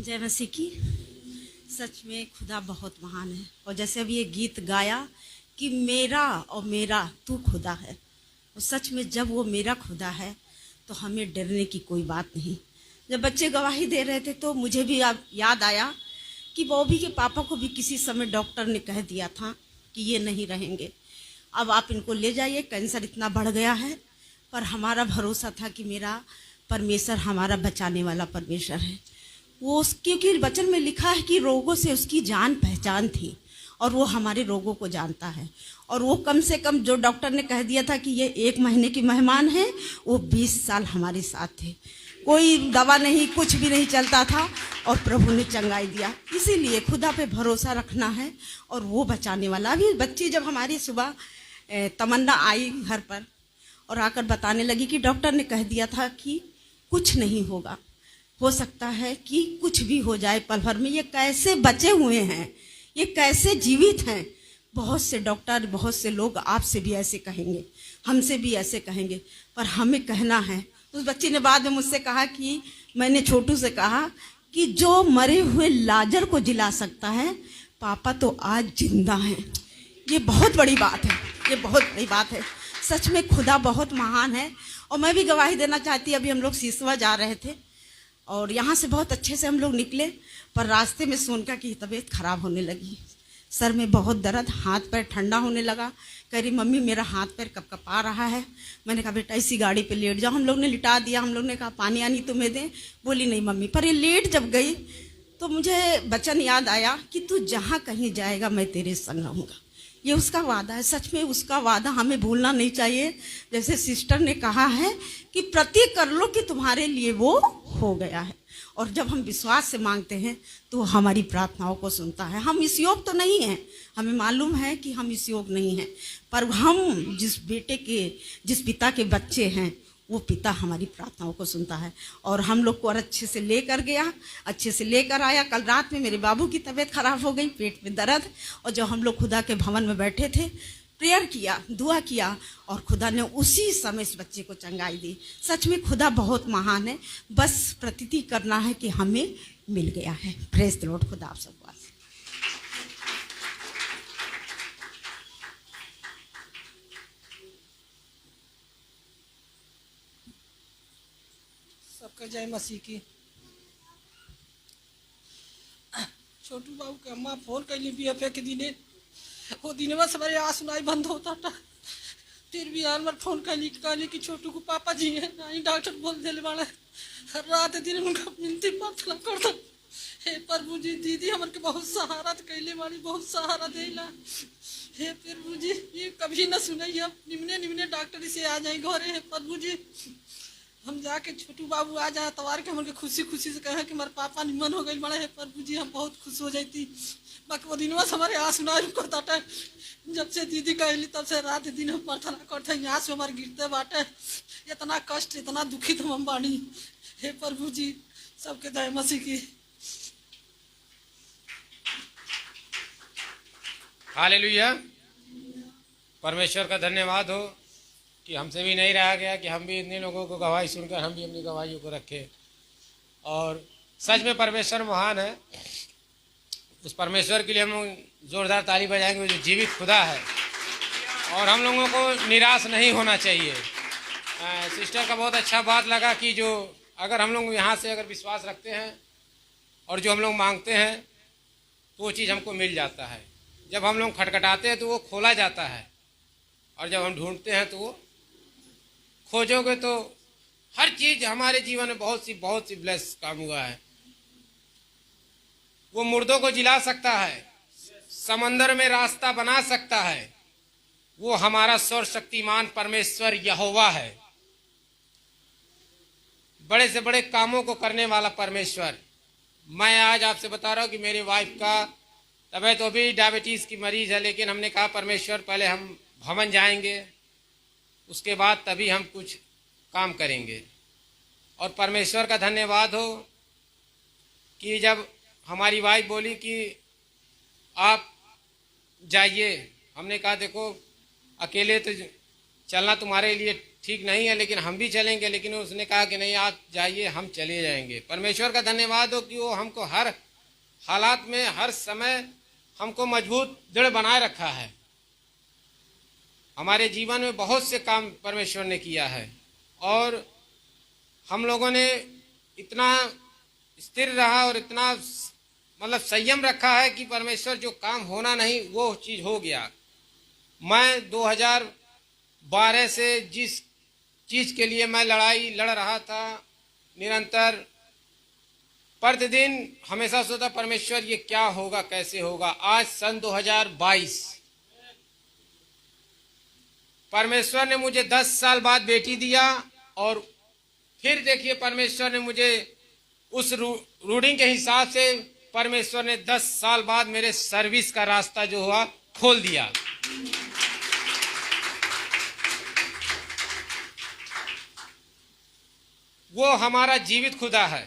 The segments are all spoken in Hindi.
जय मसीह की। सच में खुदा बहुत महान है। और जैसे अब ये गीत गाया कि मेरा और मेरा तू खुदा है, और सच में जब वो मेरा खुदा है तो हमें डरने की कोई बात नहीं। जब बच्चे गवाही दे रहे थे तो मुझे भी याद आया कि बॉबी के पापा को भी किसी समय डॉक्टर ने कह दिया था कि ये नहीं रहेंगे, अब आप इनको ले जाइए, कैंसर इतना बढ़ गया है। पर हमारा भरोसा था कि मेरा परमेश्वर हमारा बचाने वाला परमेश्वर है। वो क्योंकि वचन में लिखा है कि रोगों से उसकी जान पहचान थी और वो हमारे रोगों को जानता है। और वो कम से कम जो डॉक्टर ने कह दिया था कि ये 1 महीने की मेहमान है, वो 20 साल हमारे साथ थे। कोई दवा नहीं, कुछ भी नहीं चलता था और प्रभु ने चंगाई दिया। इसीलिए खुदा पे भरोसा रखना है और वो बचाने वाला। अभी बच्ची जब हमारी सुबह तमन्ना आई घर पर और आकर बताने लगी कि डॉक्टर ने कह दिया था कि कुछ नहीं होगा, हो सकता है कि कुछ भी हो जाए पल भर में। ये कैसे बचे हुए हैं, ये कैसे जीवित हैं। बहुत से डॉक्टर, बहुत से लोग आपसे भी ऐसे कहेंगे, हमसे भी ऐसे कहेंगे, पर हमें कहना है। उस बच्ची ने बाद में मुझसे कहा कि मैंने छोटू से कहा कि जो मरे हुए लाजर को जिला सकता है, पापा तो आज जिंदा हैं। ये बहुत बड़ी बात है, ये बहुत बड़ी बात है। सच में खुदा बहुत महान है। और मैं भी गवाही देना चाहती। अभी हम लोग सिसवा जा रहे थे और यहाँ से बहुत अच्छे से हम लोग निकले, पर रास्ते में सोनका की तबीयत खराब होने लगी। सर में बहुत दर्द, हाथ पैर ठंडा होने लगा। कह रही मम्मी मेरा हाथ पैर कपकपा रहा है। मैंने कहा बेटा इसी गाड़ी पे लेट जाओ। हम लोग ने लिटा दिया। हम लोग ने कहा पानी आनी तुम्हें दें, बोली नहीं मम्मी। पर ये लेट जब गई तो मुझे वचन याद आया कि तू जहाँ कहीं जाएगा मैं तेरे संग रहूँगा। ये उसका वादा है। सच में उसका वादा हमें भूलना नहीं चाहिए। जैसे सिस्टर ने कहा है कि प्रतीक कर लो कि तुम्हारे लिए वो हो गया है। और जब हम विश्वास से मांगते हैं तो हमारी प्रार्थनाओं को सुनता है। हम इस योग तो नहीं हैं, हमें मालूम है कि हम इस योग नहीं हैं, पर हम जिस पिता के बच्चे हैं, वो पिता हमारी प्रार्थनाओं को सुनता है। और हम लोग को और अच्छे से लेकर गया, अच्छे से लेकर आया। कल रात में मेरे बाबू की तबीयत खराब हो गई, पेट में दर्द। और जब हम लोग खुदा के भवन में बैठे थे, प्रेयर किया, दुआ किया, और खुदा ने उसी समय इस बच्चे को चंगाई दी। सच में खुदा बहुत महान है। बस प्रतीति करना है कि हमें मिल गया है। Praise the Lord. खुदा आप सबको सबका जय मसीह की। छोटू बाबू के अम्मा फोन कैली बीएफए के दिने, वो दिनवा से मेरे आंसू नहीं बंद होता था। फिर भी यार मैं फोन कहली कि छोटू को पापा जी है नहीं, डॉक्टर बोल दिले वाले रात दिन उनका मिनती प्रार्थना करता। हे प्रभु जी, दीदी हमारे के बहुत सहारा कैले वाली, बहुत सहारा देला। हे प्रभु जी, ये कभी न सुने, अब निमने निमने डॉक्टर से आ जाए घरे। हे प्रभु जी, हम जाके छोटू बाबू आ जाए तवार के हमके खुशी खुशी से कहे कि हमारे पापा निमन हो गई बड़े। है प्रभु जी, हम बहुत खुश हो जाती। बाकी वो दिनवा हमारे आंसू ना रुकता था। जब से दीदी कहली तब से रात दिन हम प्रार्थना करते हैं, आंसू हमारे गिरते बाटे। इतना कष्ट, इतना दुखित हम बानी। हे प्रभु जी, सबके जय मसीह की। हालेलुया। परमेश्वर का धन्यवाद हो कि हमसे भी नहीं रहा गया कि हम भी इतने लोगों को गवाही सुनकर हम भी अपनी गवाहियों को रखें। और सच में परमेश्वर महान है। उस परमेश्वर के लिए हम जोरदार ताली बजाएंगे जो जीवित खुदा है। और हम लोगों को निराश नहीं होना चाहिए। सिस्टर का बहुत अच्छा बात लगा कि जो अगर हम लोग यहाँ से अगर विश्वास रखते हैं और जो हम लोग मांगते हैं तो वो चीज़ हमको मिल जाता है। जब हम लोग खटखटाते हैं तो वो खोला जाता है, और जब हम ढूंढते हैं तो वो खोजोगे। तो हर चीज हमारे जीवन में बहुत सी ब्लेस काम हुआ है। वो मुर्दों को जिला सकता है, समंदर में रास्ता बना सकता है। वो हमारा सर्वशक्तिमान परमेश्वर यहोवा है, बड़े से बड़े कामों को करने वाला परमेश्वर। मैं आज आपसे बता रहा हूँ कि मेरी वाइफ का तबीयत तो भी डायबिटीज की मरीज है, लेकिन हमने कहा परमेश्वर पहले हम भवन जाएंगे, उसके बाद तभी हम कुछ काम करेंगे। और परमेश्वर का धन्यवाद हो कि जब हमारी वाइफ बोली कि आप जाइए, हमने कहा देखो अकेले तो चलना तुम्हारे लिए ठीक नहीं है, लेकिन हम भी चलेंगे। लेकिन उसने कहा कि नहीं, आप जाइए, हम चले जाएंगे। परमेश्वर का धन्यवाद हो कि वो हमको हर हालात में, हर समय हमको मजबूत दृढ़ बनाए रखा है। हमारे जीवन में बहुत से काम परमेश्वर ने किया है और हम लोगों ने इतना स्थिर रहा और इतना मतलब संयम रखा है कि परमेश्वर जो काम होना नहीं वो चीज़ हो गया। मैं 2012 से जिस चीज़ के लिए मैं लड़ाई लड़ रहा था निरंतर, प्रतिदिन हमेशा सोचा परमेश्वर ये क्या होगा, कैसे होगा। आज सन 2022 परमेश्वर ने मुझे 10 साल बाद बेटी दिया और फिर देखिए परमेश्वर ने मुझे उस रूढ़ी के हिसाब से परमेश्वर ने 10 साल बाद मेरे सर्विस का रास्ता जो हुआ खोल दिया। वो हमारा जीवित खुदा है,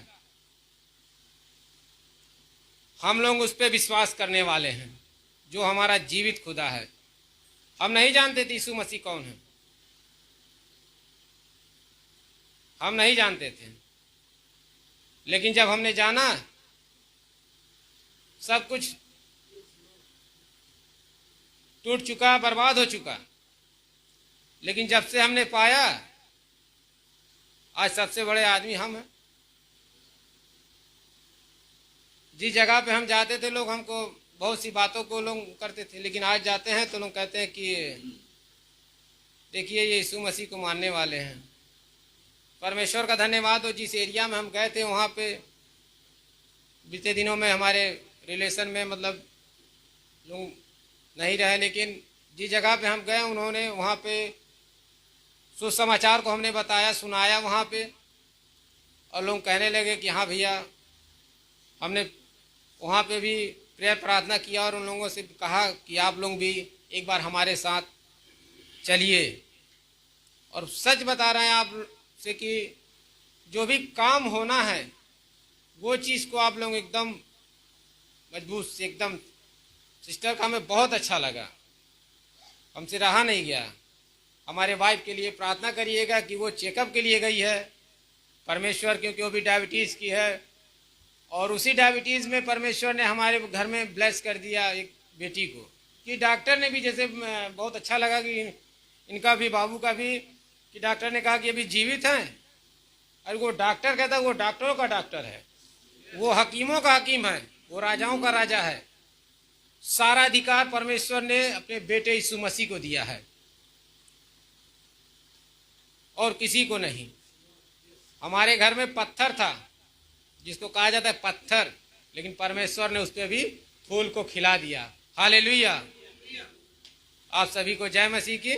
हम लोग उस पर विश्वास करने वाले हैं। जो हमारा जीवित खुदा है, हम नहीं जानते थे यीशु मसीह कौन है, हम नहीं जानते थे, लेकिन जब हमने जाना सब कुछ टूट चुका, बर्बाद हो चुका। लेकिन जब से हमने पाया, आज सबसे बड़े आदमी हम हैं। जिस जगह पे हम जाते थे लोग हमको बहुत सी बातों को लोग करते थे, लेकिन आज जाते हैं तो लोग कहते हैं कि देखिए ये यीशु मसीह को मानने वाले हैं। परमेश्वर का धन्यवाद हो, जिस एरिया में हम गए थे वहाँ पे बीते दिनों में हमारे रिलेशन में मतलब लोग नहीं रहे, लेकिन जिस जगह पे हम गए उन्होंने वहाँ पे सुसमाचार को हमने बताया, सुनाया वहाँ पे, और लोग कहने लगे कि हाँ भैया। हमने वहाँ पे भी प्रेयर प्रार्थना किया और उन लोगों से कहा कि आप लोग भी एक बार हमारे साथ चलिए। और सच बता रहे हैं आप से कि जो भी काम होना है वो चीज़ को आप लोग एकदम मजबूत से, एकदम सिस्टर का हमें बहुत अच्छा लगा, हमसे रहा नहीं गया। हमारे वाइफ के लिए प्रार्थना करिएगा कि वो चेकअप के लिए गई है परमेश्वर, क्योंकि वो भी डायबिटीज़ की है और उसी डायबिटीज़ में परमेश्वर ने हमारे घर में ब्लेस कर दिया एक बेटी को। कि डॉक्टर ने भी जैसे बहुत अच्छा लगा कि इनका भी, बाबू का भी, कि डॉक्टर ने कहा कि अभी जीवित हैं। और वो डॉक्टर कहता है वो डॉक्टरों का डॉक्टर है, वो हकीमों का हकीम है, वो राजाओं का राजा है। सारा अधिकार परमेश्वर ने अपने बेटे यीशु मसीह को दिया है और किसी को नहीं। हमारे घर में पत्थर था जिसको कहा जाता है पत्थर, लेकिन परमेश्वर ने उस पर भी फूल को खिला दिया। हालेलुया। आप सभी को जय मसीह की।